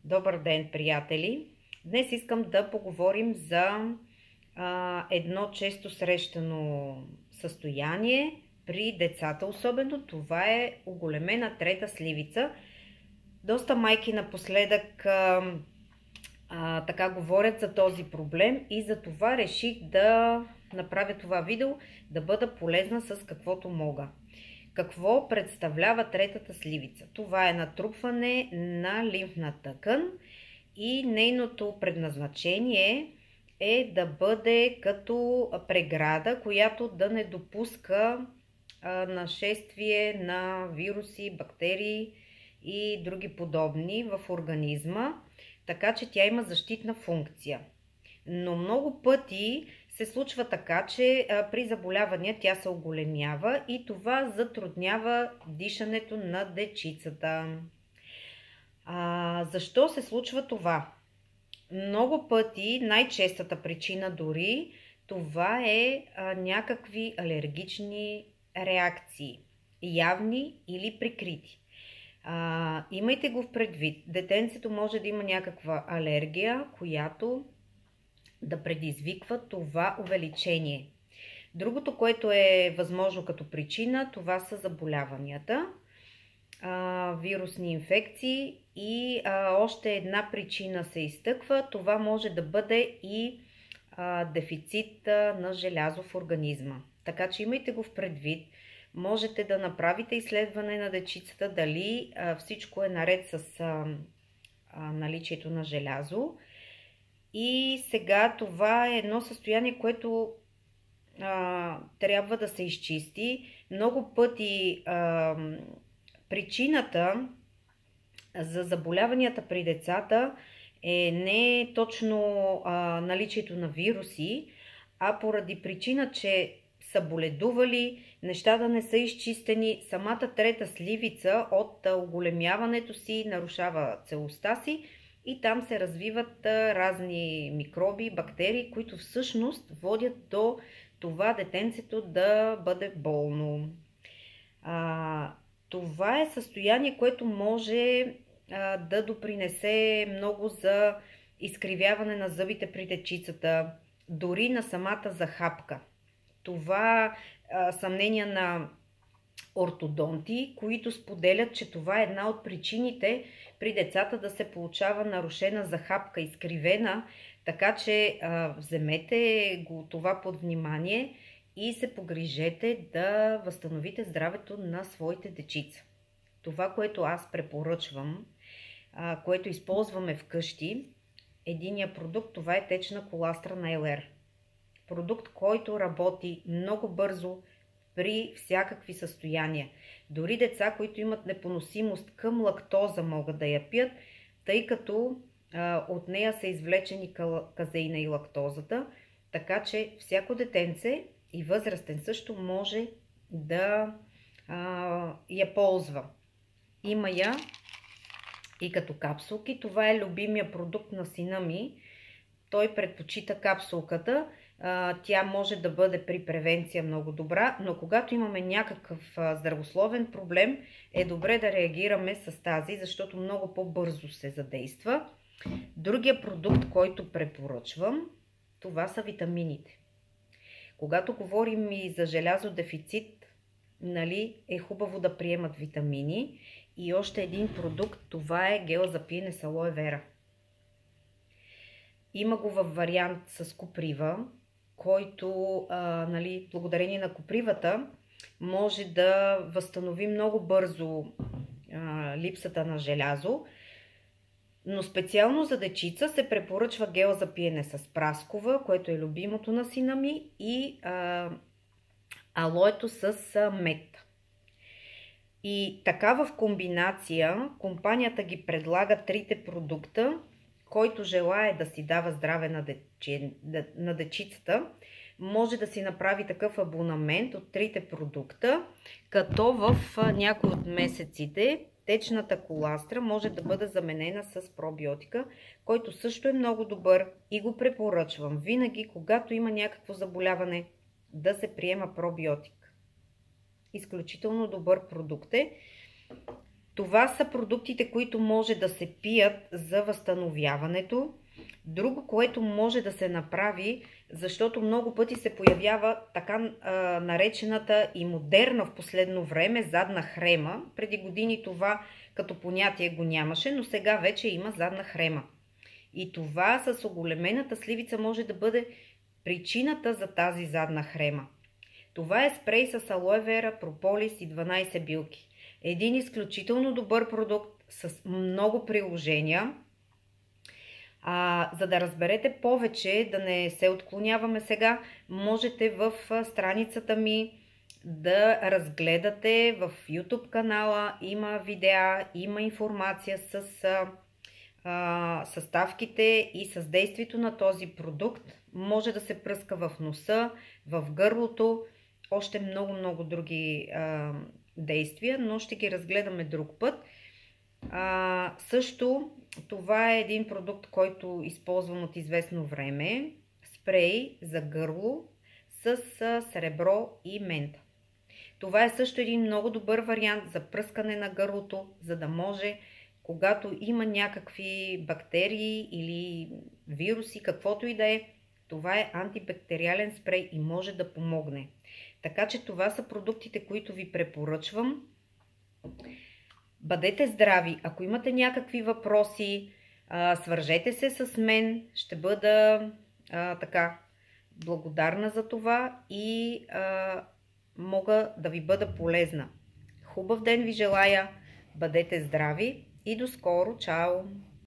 Добър ден, приятели! Днес искам да поговорим за едно често срещано състояние при децата. Особено това е оголемена трета сливица. Доста майки напоследък така говорят за този проблем и за това реших да направя това видео, да бъда полезна с каквото мога. Какво представлява третата сливица? Това е натрупване на лимфна тъкан и нейното предназначение е да бъде като преграда, която да не допуска нашествие на вируси, бактерии и други подобни в организма, така че тя има защитна функция. Но много пъти се случва така, че при заболявания тя се оголемява и това затруднява дишането на дечицата. Защо се случва това? Много пъти, най-честата причина дори, това е някакви алергични реакции, явни или прикрити. Имайте го в предвид. Детенцето може да има някаква алергия, която да предизвиква това увеличение. Другото, което е възможно като причина, това са заболяванията, вирусни инфекции и още една причина се изтъква. Това може да бъде и дефицит на желязо в организма. Така че имайте го в предвид. Можете да направите изследване на дечицата дали всичко е наред с наличието на желязо. И сега това е едно състояние, което трябва да се изчисти. Много пъти причината за заболяванията при децата е не точно наличието на вируси, а поради причина, че са боледували, нещата не са изчистени. Самата трета сливица от оголемяването си нарушава целостта си и там се развиват разни микроби, бактерии, които всъщност водят до това детенцето да бъде болно. Това е състояние, което може да допринесе много за изкривяване на зъбите при дечицата, дори на самата захапка. Това съмнения на ортодонти, които споделят, че това е една от причините при децата да се получава нарушена захапка, изкривена, така че вземете го това под внимание и се погрижете да възстановите здравето на своите дечица. Това, което аз препоръчвам, което използваме вкъщи, единия продукт, това е течна коластра на ЛР. Продукт, който работи много бързо при всякакви състояния. Дори деца, които имат непоносимост към лактоза, могат да я пият, тъй като от нея са извлечени казеина и лактозата, така че всяко детенце и възрастен също може да я ползва. Има я и като капсулки. Това е любимия продукт на сина ми. Той предпочита капсулката. Тя може да бъде при превенция много добра, но когато имаме някакъв здравословен проблем, е добре да реагираме с тази, защото много по-бързо се задейства. Другия продукт, който препоръчвам, това са витамините. Когато говорим и за желязодефицит, е хубаво да приемат витамини. И още един продукт, това е гел за пиене с алоe вера. Има го във вариант с коприва, който, благодарение на копривата, може да възстанови много бързо липсата на желязо. Но специално за дечица се препоръчва гел за пиене с праскова, което е любимото на сина ми, и алоето с мед. И така в комбинация компанията ги предлага трите продукта. Който желае да си дава здраве на дечицата, може да си направи такъв абонамент от трите продукта, като в някои от месеците течната коластра може да бъде заменена с пробиотика, който също е много добър и го препоръчвам. Винаги, когато има някакво заболяване, да се приема пробиотик. Изключително добър продукт е. Това са продуктите, които може да се пият за възстановяването. Друго, което може да се направи, защото много пъти се появява така наречената и модерна в последно време задна хрема. Преди години това като понятие го нямаше, но сега вече има задна хрема. И това с оголемената сливица може да бъде причината за тази задна хрема. Това е спрей с алоe вера, прополис и 12 билки. Един изключително добър продукт с много приложения. За да разберете повече, да не се отклоняваме сега, можете в страницата ми да разгледате в YouTube канала. Има видеа, има информация с съставките и с действието на този продукт. Може да се пръска в носа, в гърлото, още много други действия, но ще ги разгледаме друг път. Също това е един продукт, който използвам от известно време. Спрей за гърло с сребро и мента. Това е също един много добър вариант за пръскане на гърлото, за да може, когато има някакви бактерии или вируси, каквото и да е, това е антибактериален спрей и може да помогне. Така че това са продуктите, които ви препоръчвам. Бъдете здрави! Ако имате някакви въпроси, свържете се с мен. Ще бъда благодарна за това и мога да ви бъда полезна. Хубав ден ви желая! Бъдете здрави и до скоро! Чао!